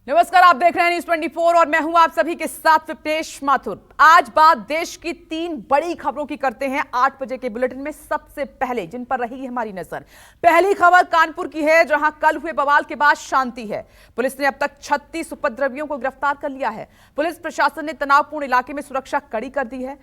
नमस्कार, आप देख रहे हैं न्यूज़ 24 और मैं हूं आप सभी के साथ विपनेश माथुर। आज बात देश की 3 बड़ी खबरों की करते हैं 8 बजे के बुलेटिन में। सबसे पहले जिन पर रहेगी हमारी नजर, पहली खबर कानपुर की है, जहां कल हुए बवाल के बाद शांति है। पुलिस ने अब तक 36 उपद्रवियों को गिरफ्तार कर लिया है। पुलिस प्रशासन ने तनावपूर्ण इलाके में सुरक्षा कड़ी कर दी है।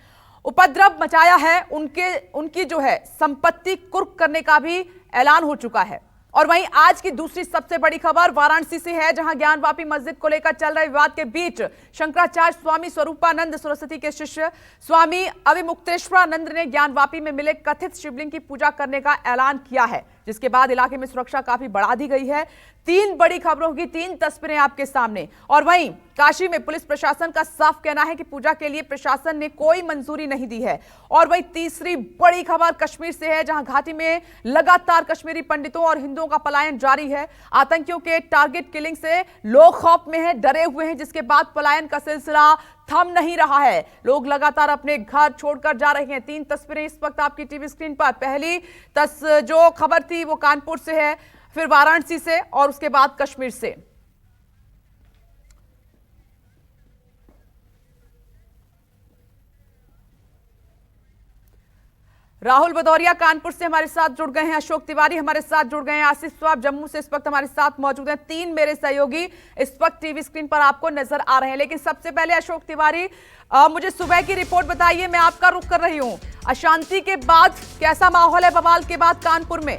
उपद्रव मचाया है उनकी जो है संपत्ति कुर्क करने का भी ऐलान हो चुका है। और वहीं आज की दूसरी सबसे बड़ी खबर वाराणसी से है, जहां ज्ञानवापी मस्जिद को लेकर चल रहे विवाद के बीच शंकराचार्य स्वामी स्वरूपानंद सरस्वती के शिष्य स्वामी अविमुक्तेश्वरानंद ने ज्ञानवापी में मिले कथित शिवलिंग की पूजा करने का ऐलान किया है, जिसके बाद इलाके में सुरक्षा काफी बढ़ा दी गई है। 3 बड़ी खबरों की 3 तस्वीरें आपके सामने। और वहीं काशी में पुलिस प्रशासन का साफ कहना है कि पूजा के लिए प्रशासन ने कोई मंजूरी नहीं दी है। और वहीं तीसरी बड़ी खबर कश्मीर से है, जहां घाटी में लगातार कश्मीरी पंडितों और हिंदुओं का पलायन जारी है। आतंकियों के टारगेट किलिंग से लोग खौफ में हैं, डरे हुए हैं, जिसके बाद पलायन का सिलसिला थम नहीं रहा है। लोग लगातार अपने घर छोड़कर जा रहे हैं। 3 तस्वीरें इस वक्त आपकी टीवी स्क्रीन पर। पहली जो खबर थी वो कानपुर से है, फिर वाराणसी से और उसके बाद कश्मीर से। राहुल भदौरिया कानपुर से हमारे साथ जुड़ गए हैं, अशोक तिवारी हमारे साथ जुड़ गए हैं, आसिफ स्वाब जम्मू से इस वक्त हमारे साथ मौजूद हैं। 3 मेरे सहयोगी इस वक्त टीवी स्क्रीन पर आपको नजर आ रहे हैं। लेकिन सबसे पहले अशोक तिवारी, मुझे सुबह की रिपोर्ट बताइए, मैं आपका रुख कर रही हूं। अशांति के बाद कैसा माहौल है बवाल के बाद कानपुर में?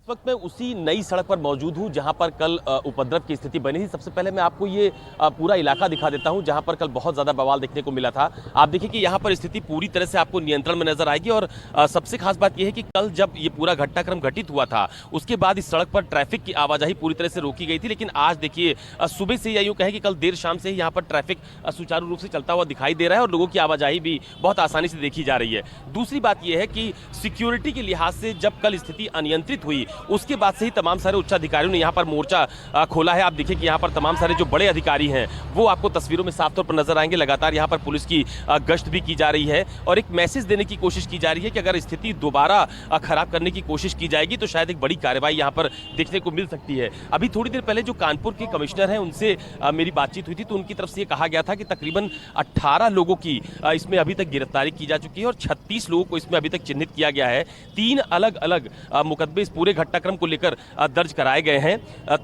इस वक्त मैं उसी नई सड़क पर मौजूद हूं जहां पर कल उपद्रव की स्थिति बनी थी। सबसे पहले मैं आपको ये पूरा इलाका दिखा देता हूं जहां पर कल बहुत ज़्यादा बवाल देखने को मिला था। आप देखिए कि यहां पर स्थिति पूरी तरह से आपको नियंत्रण में नजर आएगी। और सबसे खास बात यह है कि कल जब ये पूरा घटनाक्रम घटित हुआ था उसके बाद इस सड़क पर ट्रैफिक की आवाजाही पूरी तरह से रोकी गई थी। लेकिन आज देखिए सुबह से या यूँ कहें कि कल देर शाम से ही यहाँ पर ट्रैफिक सुचारू रूप से चलता हुआ दिखाई दे रहा है और लोगों की आवाजाही भी बहुत आसानी से देखी जा रही है। दूसरी बात यह है कि सिक्योरिटी के लिहाज से जब कल स्थिति अनियंत्रित हुई उसके बाद से ही तमाम सारे उच्च अधिकारियों ने यहाँ पर मोर्चा खोला है। आप देखिए कि यहाँ पर तमाम सारे जो बड़े अधिकारी हैं वो आपको तस्वीरों में साफ तौर पर नजर आएंगे। लगातार यहाँ पर पुलिस की गश्त भी की जा रही है और एक मैसेज देने की कोशिश की जा रही है कि अगर स्थिति दोबारा खराब करने की कोशिश की जाएगी तो शायद एक बड़ी कार्रवाई यहाँ पर देखने को मिल सकती है। अभी थोड़ी देर पहले जो कानपुर के कमिश्नर हैं उनसे मेरी बातचीत हुई थी तो उनकी तरफ से ये कहा गया था कि तकरीबन 18 लोगों की इसमें अभी तक गिरफ्तारी की जा चुकी है और 36 लोगों को इसमें अभी तक चिन्हित किया गया है। 3 अलग अलग मुकदमे इस पूरे घटनाक्रम को लेकर दर्ज कराए गए हैं।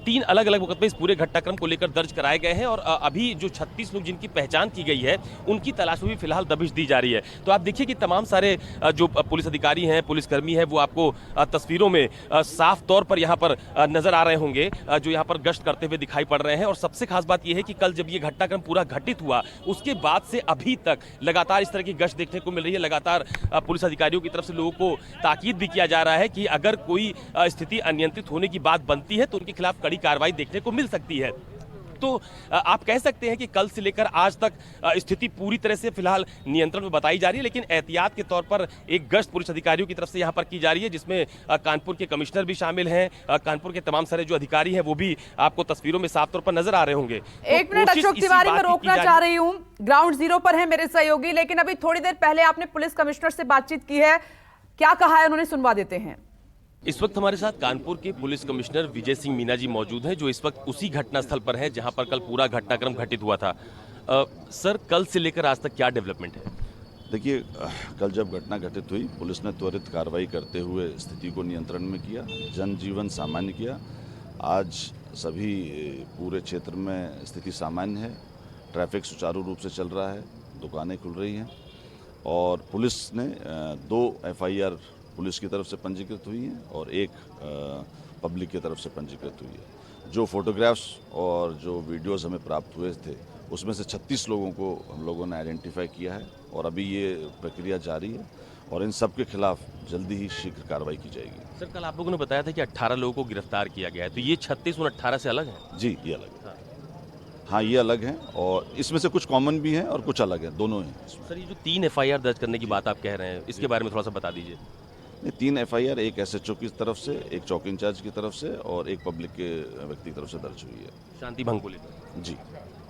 3 अलग अलग मुकदमे इस पूरे घटनाक्रम को लेकर दर्ज कराए गए हैं और अभी जो 36 लोग जिनकी पहचान की गई है उनकी तलाश में भी फिलहाल दबिश दी जा रही है। तो आप देखिए कि तमाम सारे जो पुलिस अधिकारी हैं, पुलिसकर्मी हैं, वो आपको तस्वीरों में साफ तौर पर यहाँ पर नजर आ रहे होंगे जो यहाँ पर गश्त करते हुए दिखाई पड़ रहे हैं। और सबसे खास बात यह है कि कल जब ये घटनाक्रम पूरा घटित हुआ उसके बाद से अभी तक लगातार इस तरह की गश्त देखने को मिल रही है। लगातार पुलिस अधिकारियों की तरफ से लोगों को ताकीद भी किया जा रहा है कि अगर कोई स्थिति अनियंत्रित होने की बात बनती है तो उनके खिलाफ कड़ी कार्रवाई देखने को मिल सकती है। तो आप कह सकते हैं कि कल से लेकर आज तक स्थिति पूरी तरह से फिलहाल नियंत्रण में बताई जा रही है। लेकिन एहतियात के तौर पर एक गश्त पुलिस अधिकारियों की तरफ से यहां पर की जा रही है जिसमें कानपुर के कमिश्नर भी शामिल हैं। कानपुर के तमाम सारे जो अधिकारी हैं वो भी आपको तस्वीरों में साफ तौर पर नजर आ रहे होंगे। एक मिनट अशोक तिवारी, मैं रोकना चाह रही हूँ, ग्राउंड जीरो पर है मेरे सहयोगी, लेकिन अभी थोड़ी देर पहले आपने पुलिस कमिश्नर से बातचीत की है, क्या कहा है उन्होंने, सुनवा देते हैं। इस वक्त हमारे साथ कानपुर के पुलिस कमिश्नर विजय सिंह मीना जी मौजूद हैं जो इस वक्त उसी घटनास्थल पर हैं जहां पर कल पूरा घटनाक्रम घटित हुआ था। सर, कल से लेकर आज तक क्या डेवलपमेंट है? देखिए, कल जब घटना घटित हुई पुलिस ने त्वरित कार्रवाई करते हुए स्थिति को नियंत्रण में किया, जनजीवन सामान्य किया। आज सभी पूरे क्षेत्र में स्थिति सामान्य है, ट्रैफिक सुचारू रूप से चल रहा है, दुकानें खुल रही हैं और पुलिस ने 2 FIR पुलिस की तरफ से पंजीकृत हुई है और 1 पब्लिक की तरफ से पंजीकृत हुई है। जो फोटोग्राफ्स और जो वीडियोस हमें प्राप्त हुए थे उसमें से 36 लोगों को हम लोगों ने आइडेंटिफाई किया है और अभी ये प्रक्रिया जारी है और इन सब के खिलाफ जल्दी ही शीघ्र कार्रवाई की जाएगी। सर, कल आप लोगों ने बताया था कि 18 लोगों को गिरफ्तार किया गया है, तो ये 36 उन 18 से अलग है? जी, ये अलग है। हाँ, ये अलग हैं और इसमें से कुछ कॉमन भी हैं और कुछ अलग हैं, दोनों हैं। सर, ये जो 3 FIR दर्ज करने की बात आप कह रहे हैं इसके बारे में थोड़ा सा बता दीजिए। 3 FIR, एक SHO की तरफ से, एक चौक इंचार्ज की तरफ से और एक पब्लिक के व्यक्ति की तरफ से दर्ज हुई है। शांति भंग को लेकर? जी।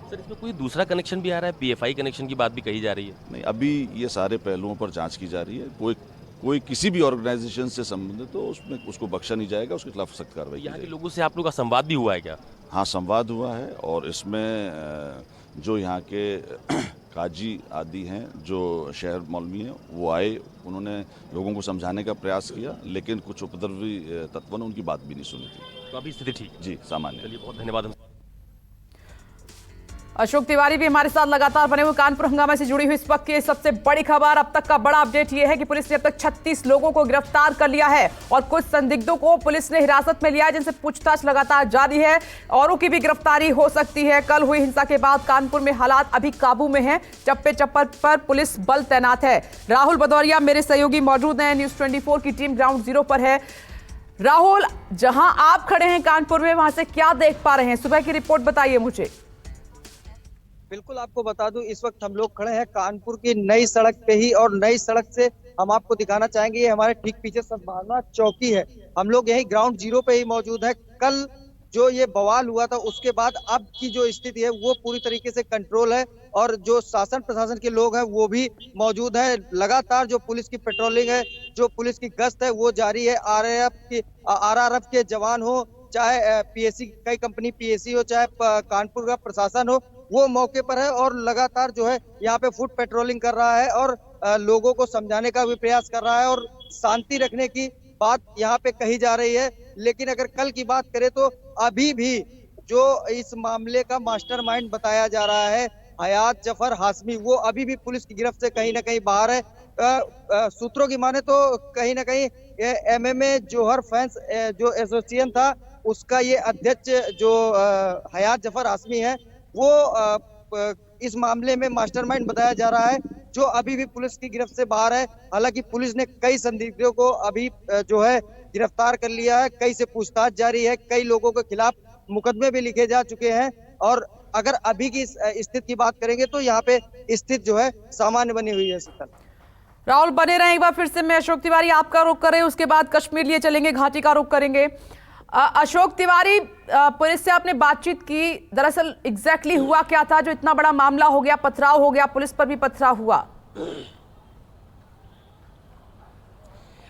सर, इसमें कोई दूसरा कनेक्शन भी आ रहा है? PFI कनेक्शन की बात भी कही जा रही है? नहीं, अभी ये सारे पहलुओं पर जांच की जा रही है। कोई कोई किसी भी ऑर्गेनाइजेशन से संबंधित हो उसमें उसको बख्शा नहीं जाएगा, उसके खिलाफ सख्त कार्रवाई की यहाँ के जाएगी। लोगों से आप लोग का संवाद भी हुआ है क्या? हाँ, संवाद हुआ है और इसमें जो यहाँ के काजी आदि हैं, जो शहर मौलवी हैं, वो आए, उन्होंने लोगों को समझाने का प्रयास किया, लेकिन कुछ उपद्रवी तत्वों ने उनकी बात भी नहीं सुनी थी। तो अभी स्थिति ठीक है? जी, सामान्य। चलिए, बहुत धन्यवाद। अशोक तिवारी भी हमारे साथ लगातार बने हुए कानपुर हंगामे से जुड़ी हुई इस वक्त की सबसे बड़ी खबर। अब तक का बड़ा अपडेट यह है कि पुलिस ने अब तक 36 लोगों को गिरफ्तार कर लिया है और कुछ संदिग्धों को पुलिस ने हिरासत में लिया है, जिनसे पूछताछ लगातार जारी है। औरों की भी गिरफ्तारी हो सकती है। कल हुई हिंसा के बाद कानपुर में हालात अभी काबू में हैं। चप्पे चप्पे पर पुलिस बल तैनात है। राहुल भदौरिया मेरे सहयोगी मौजूद हैं। न्यूज़ 24 की टीम ग्राउंड जीरो पर है। राहुल, जहां आप खड़े हैं कानपुर में, वहां से क्या देख पा रहे हैं? सुबह की रिपोर्ट बताइए मुझे। बिल्कुल, आपको बता दूं, इस वक्त हम लोग खड़े हैं कानपुर की नई सड़क पे ही, और नई सड़क से हम आपको दिखाना चाहेंगे, ये हमारे ठीक पीछे सद्भावना चौकी है। हम लोग यही ग्राउंड जीरो पे ही मौजूद है। कल जो ये बवाल हुआ था उसके बाद अब की जो स्थिति है वो पूरी तरीके से कंट्रोल है, और जो शासन प्रशासन के लोग हैं वो भी मौजूद है। लगातार जो पुलिस की पेट्रोलिंग है, जो पुलिस की गश्त है वो जारी है। आरआरएफ के जवान हो, चाहे पीएसी, कई कंपनी पीएसी हो, चाहे कानपुर का प्रशासन हो, वो मौके पर है और लगातार जो है यहाँ पे फुट पेट्रोलिंग कर रहा है और लोगों को समझाने का भी प्रयास कर रहा है और शांति रखने की बात यहाँ पे कही जा रही है। लेकिन अगर कल की बात करें तो अभी भी जो इस मामले का मास्टरमाइंड बताया जा रहा है, हयात जफर हाशमी, वो अभी भी पुलिस की गिरफ्त से कहीं ना कहीं बाहर है। सूत्रों की माने तो कहीं ना कहीं MMA जोहर फैंस जो एसोसिएशन था, उसका ये अध्यक्ष जो हयात जफर हाशमी है, वो इस मामले में मास्टरमाइंड बताया जा रहा है, जो अभी भी पुलिस की गिरफ्त से बाहर है। हालांकि पुलिस ने कई संदिग्धों को अभी जो है गिरफ्तार कर लिया है, कई से पूछताछ जारी है, कई लोगों के खिलाफ मुकदमे भी लिखे जा चुके हैं। और अगर अभी की स्थिति की बात करेंगे तो यहाँ पे स्थिति जो है सामान्य बनी हुई है। शीतल, राहुल बने रहे, एक बार फिर से मैं अशोक तिवारी आपका रुख करें, उसके बाद कश्मीर लिए चलेंगे, घाटी का रुख करेंगे। अशोक तिवारी, पुलिस से आपने बातचीत की, दरअसल एग्जैक्टली हुआ क्या था जो इतना बड़ा मामला हो गया, पथराव हो गया, पुलिस पर भी पथराव हुआ?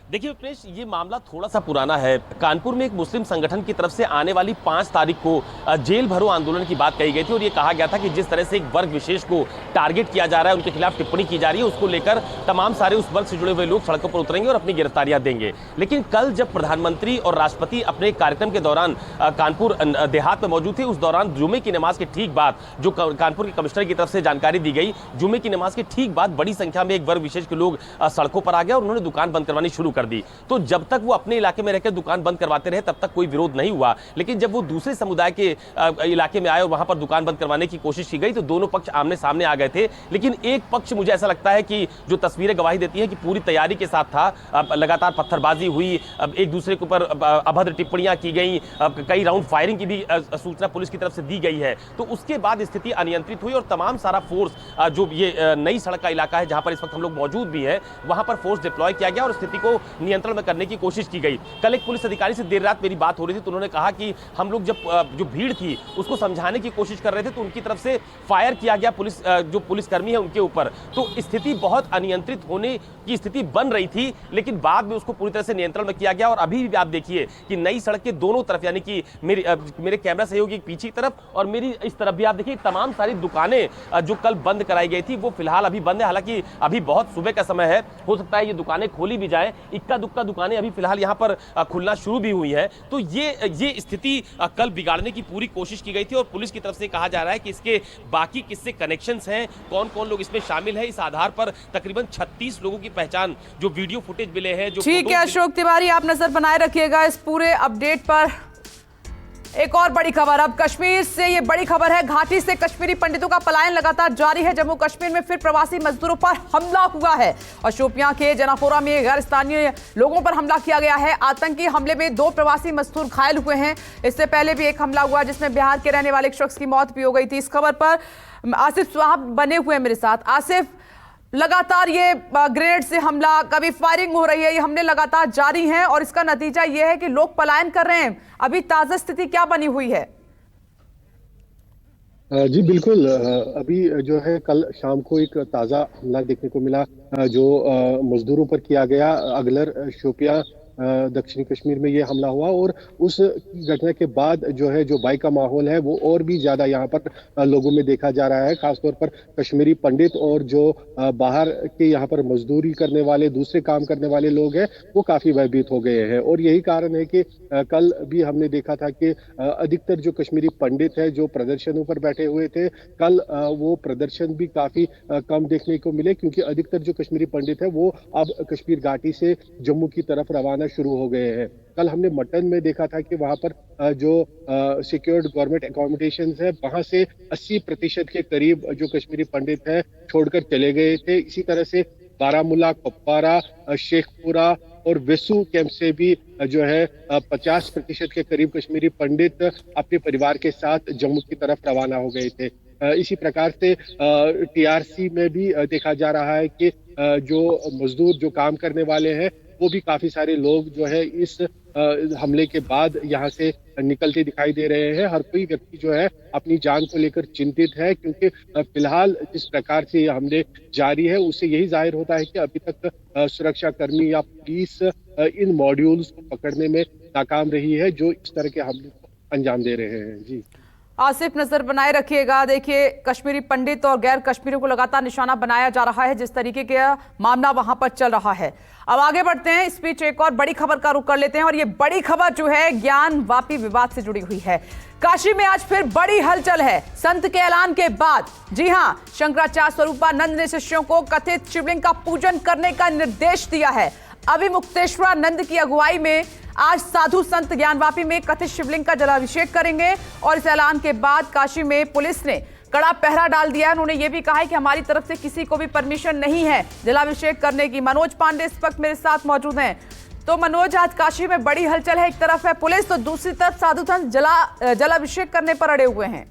देखिए उपनेश, ये मामला थोड़ा सा पुराना है। कानपुर में एक मुस्लिम संगठन की तरफ से आने वाली 5 तारीख को जेल भरो आंदोलन की बात कही गई थी और ये कहा गया था कि जिस तरह से एक वर्ग विशेष को टारगेट किया जा रहा है, उनके खिलाफ टिप्पणी की जा रही है, उसको लेकर तमाम सारे उस वर्ग से जुड़े हुए लोग सड़कों पर उतरेंगे और अपनी गिरफ्तारियां देंगे। लेकिन कल जब प्रधानमंत्री और राष्ट्रपति अपने कार्यक्रम के दौरान कानपुर देहात में मौजूद थे, उस दौरान जुमे की नमाज के ठीक बाद जो कानपुर के कमिश्नर की तरफ से जानकारी दी गई, जुमे की नमाज के ठीक बाद बड़ी संख्या में एक वर्ग विशेष के लोग सड़कों पर आ गए और उन्होंने दुकान बंद करवानी शुरू कर दी। तो जब तक वो अपने इलाके में रहकर दुकान बंद करवाते रहे तब तक कोई विरोध नहीं हुआ, लेकिन जब वो दूसरे समुदाय के इलाके में आए और वहां पर दुकान बंद करवाने की कोशिश की गई तो दोनों पक्ष आमने सामने आ गए थे। लेकिन एक पक्ष, मुझे ऐसा लगता है कि जो तस्वीरें गवाही देती हैं कि पूरी तैयारी के साथ था, लगातार पत्थरबाजी हुई, एक दूसरे के ऊपर अभद्र टिप्पणियां की गई, कई राउंड फायरिंग की भी सूचना पुलिस की तरफ से दी गई है। तो उसके बाद स्थिति अनियंत्रित हुई और तमाम सारा फोर्स, जो ये नई सड़क का इलाका है जहां पर इस वक्त हम लोग मौजूद भी है, वहां पर फोर्स डिप्लॉय किया गया और स्थिति को नियंत्रण में करने की कोशिश की गई। कल एक पुलिस अधिकारी से देर रात मेरी बात हो रही थी तो उन्होंने कहा कि हम लोग जब जो भीड़ थी उसको समझाने की कोशिश कर रहे थे तो उनकी तरफ से फायर किया गया जो पुलिसकर्मी है उनके ऊपर। तो स्थिति बहुत अनियंत्रित होने की स्थिति बन रही थी, लेकिन बाद में उसको पूरी तरह से नियंत्रण में किया गया। और अभी भी आप देखिए कि नई सड़क के दोनों तरफ, यानी कि मेरे कैमरा सहयोगी पीछे की तरफ और मेरी इस तरफ भी आप देखिए तमाम सारी दुकानें जो कल बंद कराई गई थी वो फिलहाल अभी बंद है। हालांकि अभी बहुत सुबह का समय है, हो सकता है ये दुकानें खोली भी जाए, इक्का दुक्का दुकानें अभी फिलहाल यहाँ पर खुलना शुरू भी हुई है। तो ये स्थिति कल बिगाड़ने की पूरी कोशिश की गई थी और पुलिस की तरफ से कहा जा रहा है कि इसके बाकी किससे कनेक्शंस हैं, कौन कौन लोग इसमें शामिल हैं, इस आधार पर तकरीबन 36 लोगों की पहचान जो वीडियो फुटेज मिले हैं। जो ठीक है अशोक तिवारी, आप नजर बनाए रखिएगा इस पूरे अपडेट पर। एक और बड़ी खबर, अब कश्मीर से ये बड़ी खबर है। घाटी से कश्मीरी पंडितों का पलायन लगातार जारी है। जम्मू कश्मीर में फिर प्रवासी मजदूरों पर हमला हुआ है और शोपियां के जनापोरा में गैर स्थानीय लोगों पर हमला किया गया है। आतंकी हमले में 2 प्रवासी मजदूर घायल हुए हैं। इससे पहले भी एक हमला हुआ जिसमें बिहार के रहने वाले एक शख्स की मौत भी हो गई थी। इस खबर पर आसिफ साहब बने हुए हैं मेरे साथ। आसिफ, लगातार ये ग्रेनेड से हमला, कभी फायरिंग हो रही है, ये हमले लगातार जारी हैं और इसका नतीजा ये है कि लोग पलायन कर रहे हैं। अभी ताजा स्थिति क्या बनी हुई है? जी बिल्कुल। अभी जो है कल शाम को एक ताज़ा हमला देखने को मिला, जो मजदूरों पर किया गया। अगलर शोपियां दक्षिणी कश्मीर में ये हमला हुआ, और उस घटना के बाद जो है जो भय का माहौल है वो और भी ज्यादा यहाँ पर लोगों में देखा जा रहा है। खासतौर पर कश्मीरी पंडित और जो बाहर के यहाँ पर मजदूरी करने वाले, दूसरे काम करने वाले लोग हैं, वो काफी भयभीत हो गए हैं। और यही कारण है कि कल भी हमने देखा था कि अधिकतर जो कश्मीरी पंडित है जो प्रदर्शनों पर बैठे हुए थे, कल वो प्रदर्शन भी काफी कम देखने को मिले, क्योंकि अधिकतर जो कश्मीरी पंडित है वो अब कश्मीर घाटी से जम्मू की तरफ रवाना शुरू हो गए हैं। कल हमने मटन में देखा था कि वहां पर जो सिक्योर्ड गवर्नमेंट एकोमोडेशन है वहां से 80% के करीब जो कश्मीरी पंडित हैं छोड़कर चले गए थे। इसी तरह से बारामूला, कुपवारा, शेखपुरा और वेसू कैंप से भी जो है 50% के करीब कश्मीरी पंडित अपने परिवार के साथ जम्मू की तरफ रवाना हो गए थे। इसी प्रकार से टीआरसी में भी देखा जा रहा है कि जो मजदूर, जो काम करने वाले हैं, वो भी काफी सारे लोग जो है इस हमले के बाद यहाँ से निकलते दिखाई दे रहे हैं। हर कोई व्यक्ति जो है अपनी जान को लेकर चिंतित है, क्योंकि फिलहाल जिस प्रकार से ये हमले जारी है उससे यही जाहिर होता है कि अभी तक सुरक्षा कर्मी या पुलिस इन मॉड्यूल्स को पकड़ने में नाकाम रही है जो इस तरह के हमले को अंजाम दे रहे हैं। जी आसिफ, नजर बनाए रखिएगा। देखिए, कश्मीरी पंडित और गैर कश्मीरियों को लगातार निशाना बनाया जा रहा है, जिस तरीके का मामला वहां पर चल रहा है। अब आगे बढ़ते हैं, इस बीच एक और बड़ी खबर का रुख कर लेते हैं, और ये बड़ी खबर जो है ज्ञान वापी विवाद से जुड़ी हुई है। काशी में आज फिर बड़ी हलचल है संत के ऐलान के बाद। जी हां, शंकराचार्य स्वरूपानंद ने शिष्यों को कथित शिवलिंग का पूजन करने का निर्देश दिया है। अभी मुक्तेश्वरानंद की अगुवाई में आज साधु संत ज्ञानवापी में कथित शिवलिंग का जलाभिषेक करेंगे, और इस ऐलान के बाद काशी में पुलिस ने कड़ा पहरा डाल दिया है। उन्होंने ये भी कहा है कि हमारी तरफ से किसी को भी परमिशन नहीं है जलाभिषेक करने की। मनोज पांडे इस वक्त मेरे साथ मौजूद हैं। तो मनोज, आज काशी में बड़ी हलचल है, एक तरफ है पुलिस तो दूसरी तरफ साधु संत जलाभिषेक करने पर अड़े हुए हैं।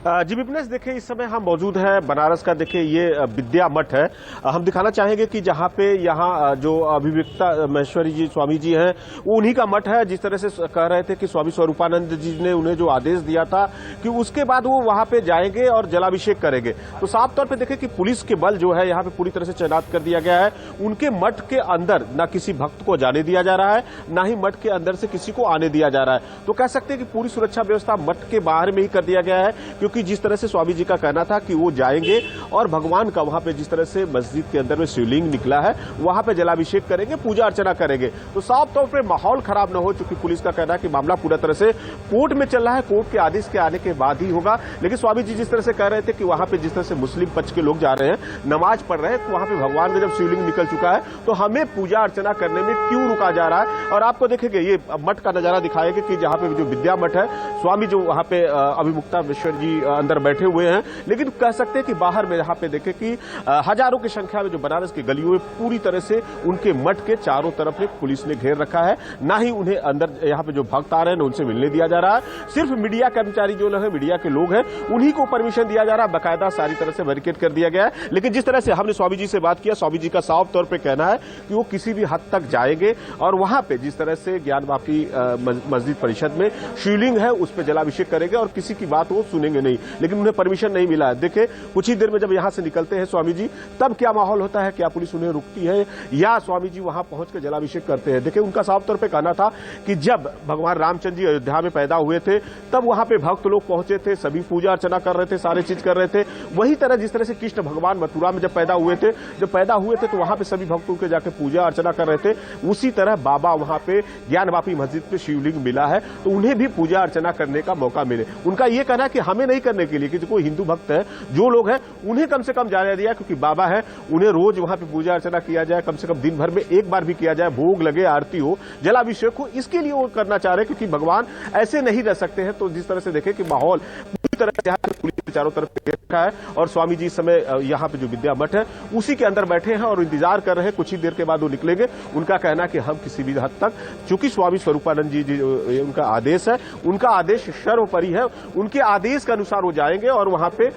जी विपिनेश, देखिए इस समय हम मौजूद हैं बनारस का। देखिए ये विद्या मठ है। हम दिखाना चाहेंगे कि जहां पे यहाँ जो अभिव्यक्ता महेश्वरी जी स्वामी जी हैं वो उन्हीं का मठ है। जिस तरह से कह रहे थे कि स्वामी स्वरूपानंद जी ने उन्हें जो आदेश दिया था कि उसके बाद वो वहां पे जाएंगे और जलाभिषेक करेंगे, तो साफ तौर पे देखिए कि पुलिस के बल जो है यहाँ पे पूरी तरह से तैनात कर दिया गया है। उनके मठ के अंदर न किसी भक्त को जाने दिया जा रहा है, न ही मठ के अंदर से किसी को आने दिया जा रहा है। तो कह सकते हैं कि पूरी सुरक्षा व्यवस्था मठ के बाहर में ही कर दिया गया है, क्योंकि जिस तरह से स्वामी जी का कहना था कि वो जाएंगे और भगवान का वहां पे जिस तरह से मस्जिद के अंदर में शिवलिंग निकला है वहां पे जलाभिषेक करेंगे, पूजा अर्चना करेंगे। तो साफ तौर पे माहौल खराब न हो, चूंकि पुलिस का कहना है कि मामला पूरा तरह से कोर्ट में चल रहा है, कोर्ट के आदेश के आने के बाद ही होगा। लेकिन स्वामी जी जिस तरह से कह रहे थे कि वहां पे जिस तरह से मुस्लिम पक्ष के लोग जा रहे हैं, नमाज पढ़ रहे हैं, तो वहां पे भगवान का जब शिवलिंग निकल चुका है तो हमें पूजा अर्चना करने में क्यों रुका जा रहा है। और आपको देखेंगे ये मठ का नजारा दिखाएंगे कि जहां पे जो विद्या मठ है, स्वामी जो वहां पे अभिमुक्तेश्वर जी अंदर बैठे हुए हैं, लेकिन कह सकते हैं कि बाहर में यहाँ पे देखें कि हजारों की संख्या में जो बनारस की गलियों में पूरी तरह से उनके मठ के चारों तरफ में पुलिस ने घेर रखा है। ना ही उन्हें अंदर यहाँ पे जो भक्त आ रहे हैं उनसे मिलने दिया जा रहा है। सिर्फ मीडिया कर्मचारी जो है, मीडिया के लोग हैं, उन्हीं को परमिशन दिया जा रहा है। बाकायदा सारी तरह से बैरिकेड कर दिया गया है। लेकिन जिस तरह से हमने स्वामी जी से बात किया, स्वामी जी का साफ तौर पर कहना है कि वो किसी भी हद तक जाएंगे और वहां पे जिस तरह से ज्ञानवापी मस्जिद परिषद में शिवलिंग है उस पर जलाभिषेक करेंगे और किसी की बात वो सुनेंगे नहीं। लेकिन उन्हें परमिशन नहीं मिला है। देखिए कुछ ही देर में जब यहां से निकलते हैं स्वामी जी, तब क्या माहौल होता है, क्या पुलिस उन्हें रुकती है या स्वामी जी वहां पहुंचकर जलाभिषेक करते हैं। देखिए उनका साफ तौर पे कहना था कि जब भगवान रामचंद्र जी अयोध्या में पैदा हुए थे तब वहां पे भक्त लोग पहुंचे थे, सभी पूजा अर्चना कर रहे थे, सारे चीज कर रहे थे। वही तरह जिस तरह से कृष्ण भगवान मथुरा में जब पैदा हुए थे तो वहां पे सभी भक्तों के जाके पूजा अर्चना कर रहे थे। उसी तरह बाबा वहां पे ज्ञानवापी मस्जिद पे शिवलिंग मिला है तो उन्हें भी पूजा अर्चना करने का मौका मिले। उनका यह कहना है कि हमें नहीं करने के लिए, कि कोई हिंदू भक्त है, जो लोग हैं उन्हें कम से कम जाने दिया, क्योंकि बाबा है, उन्हें रोज वहां पे पूजा अर्चना किया जाए, कम से कम दिन भर में एक बार भी किया जाए, भोग लगे, आरती हो, जलाभिषेक हो, इसके लिए वो करना चाह रहे हैं, क्योंकि भगवान ऐसे नहीं रह सकते हैं। तो जिस तरह से देखें कि माहौल पूरी तरह से पुलिस चारों तरफ घेर रखा है और स्वामी जी इस समय यहाँ पे जो विद्या मठ है उसी के अंदर बैठे हैं और इंतजार कर रहे हैं। कुछ ही देर के बाद वो निकलेंगे। उनका कहना है कि हम किसी भी हद तक, चूंकि स्वामी स्वरूपानंद जी उनका आदेश है, उनका आदेश सर्वोपरि है, उनके आदेश के अनुसार वो जाएंगे और वहां पे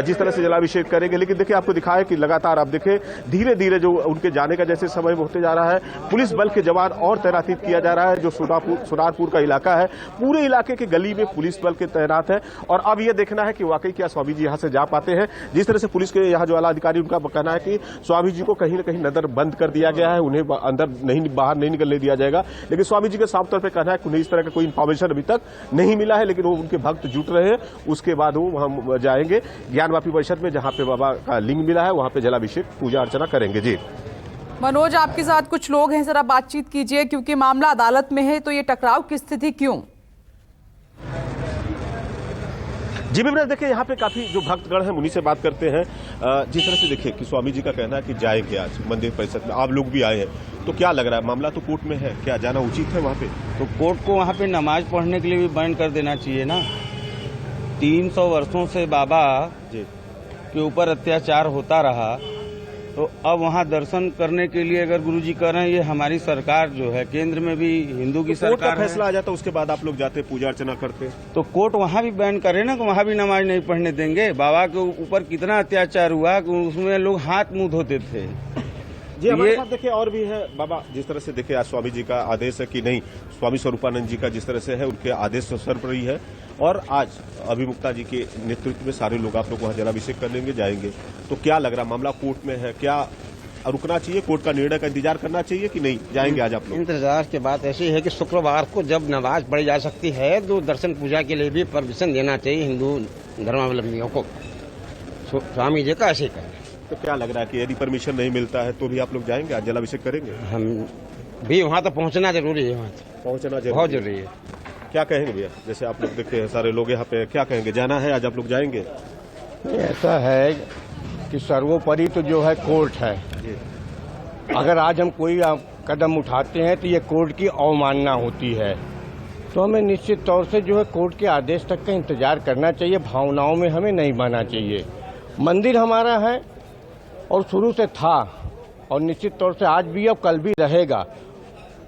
जिस तरह से जलाभिषेक करेंगे। लेकिन देखिए आपको दिखाया कि लगातार आप देखें धीरे धीरे जो उनके जाने का जैसे समय होते जा रहा है, पुलिस बल के जवान और तैनातित किया जा रहा है। जो सुनारपुर का इलाका है, पूरे इलाके के गली में पुलिस बल के तैनात है और अब यह देखना है कि वाकई क्या स्वामी जी यहां से जा पाते हैं। जिस तरह से पुलिस के यहाँ जो आला अधिकारी, उनका कहना है कि स्वामी जी को कहीं न कहीं नजर बंद कर दिया गया है, उन्हें अंदर बाहर नहीं निकलने दिया जाएगा। लेकिन स्वामी जी के साफ तौर पर कहना है कि उन्हें इस तरह का कोई इंफॉर्मेशन अभी तक नहीं मिला है, लेकिन वो उनके भक्त जुट रहे हैं। उसके बाद वो वहां जाएंगे ज्ञानवापी परिषद में, जहां पे बाबा का लिंग मिला है, वहां पे जलाभिषेक पूजा अर्चना करेंगे। जी मनोज, आपके साथ कुछ लोग हैं, जरा बातचीत कीजिए, क्योंकि मामला अदालत में है तो ये टकराव की स्थिति क्यों? जी बिल्कुल, देखिए यहाँ पे काफी जो भक्तगण हैं उन्हीं से बात करते हैं। जिस तरह से देखिए कि स्वामी जी का कहना है कि जाएंगे आज मंदिर परिषद में, आप लोग भी आए हैं, तो क्या लग रहा है मामला तो कोर्ट में है, क्या जाना उचित है वहाँ पे? तो कोर्ट को वहाँ पे नमाज पढ़ने के लिए भी बैन कर देना चाहिए ना। 300 वर्षों से बाबा के ऊपर अत्याचार होता रहा, तो अब वहाँ दर्शन करने के लिए अगर गुरुजी कह रहे हैं, ये हमारी सरकार जो है, केंद्र में भी हिंदू की तो कोर्ट का सरकार है, फैसला आ जाता, उसके बाद आप लोग जाते पूजा अर्चना करते, तो कोर्ट वहाँ भी बैन करे ना, कि वहाँ भी नमाज नहीं पढ़ने देंगे। बाबा के ऊपर कितना अत्याचार हुआ कि उसमें लोग हाथ मुंह धोते थे। जी हमारे साथ देखिए और भी है बाबा। जिस तरह से देखिए आज स्वामी जी का आदेश है कि नहीं, स्वामी स्वरूपानंद जी का जिस तरह से है उनके आदेश सर्वोपरि है और आज अभिमुक्ता जी के नेतृत्व में सारे लोग आप लोग वहां जलाभिषेक करने जाएंगे। तो क्या लग रहा है मामला कोर्ट में है, क्या रुकना चाहिए, कोर्ट का निर्णय का इंतजार करना चाहिए कि नहीं जाएंगे आज आप लोग? इंतजार की बात ऐसी है कि शुक्रवार को जब नमाज पढ़ी जा सकती है तो दर्शन पूजा के लिए भी परमिशन देना चाहिए हिंदू धर्मावलंबियों को। स्वामी जी का ऐसे कहना। तो क्या लग रहा है कि यदि परमिशन नहीं मिलता है तो भी आप लोग जाएंगे आज जलाभिषेक करेंगे? हम भी वहाँ तो पहुँचना जरूरी है, वहाँ पहुंचना बहुत जरूरी है। क्या कहेंगे भैया, जैसे आप लोग देखते हैं सारे लोग यहाँ पे, क्या कहेंगे, जाना है आज आप लोग जाएंगे? ऐसा है कि सर्वोपरि तो जो है कोर्ट है। अगर आज हम कोई कदम उठाते हैं तो ये कोर्ट की अवमानना होती है, तो हमें निश्चित तौर से जो है कोर्ट के आदेश तक का इंतजार करना चाहिए। भावनाओं में हमें नहीं बहना चाहिए। मंदिर हमारा है और शुरू से था और निश्चित तौर से आज भी और कल भी रहेगा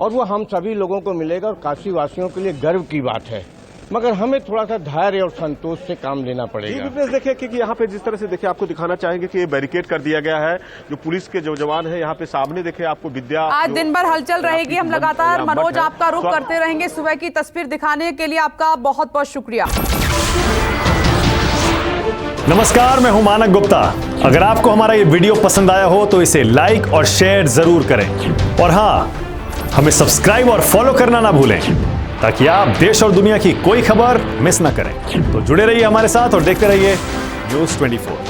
और वो हम सभी लोगों को मिलेगा और काशी वासियों के लिए गर्व की बात है, मगर हमें थोड़ा सा धैर्य और संतोष से काम लेना पड़ेगा। देखिए कि यहाँ पे जिस तरह से देखिए आपको दिखाना चाहेंगे कि ये बैरिकेड कर दिया गया है। जो पुलिस के जो जवान है यहाँ पे सामने देखिए आपको विद्या, आज दिन भर हलचल रहेगी। हम लगातार मनोज आपका रुख करते रहेंगे। सुबह की तस्वीर दिखाने के लिए आपका बहुत बहुत शुक्रिया। नमस्कार, मैं हूं मानक गुप्ता। अगर आपको हमारा ये वीडियो पसंद आया हो तो इसे लाइक और शेयर जरूर करें और हाँ, हमें सब्सक्राइब और फॉलो करना ना भूलें ताकि आप देश और दुनिया की कोई खबर मिस ना करें। तो जुड़े रहिए हमारे साथ और देखते रहिए न्यूज़ 24।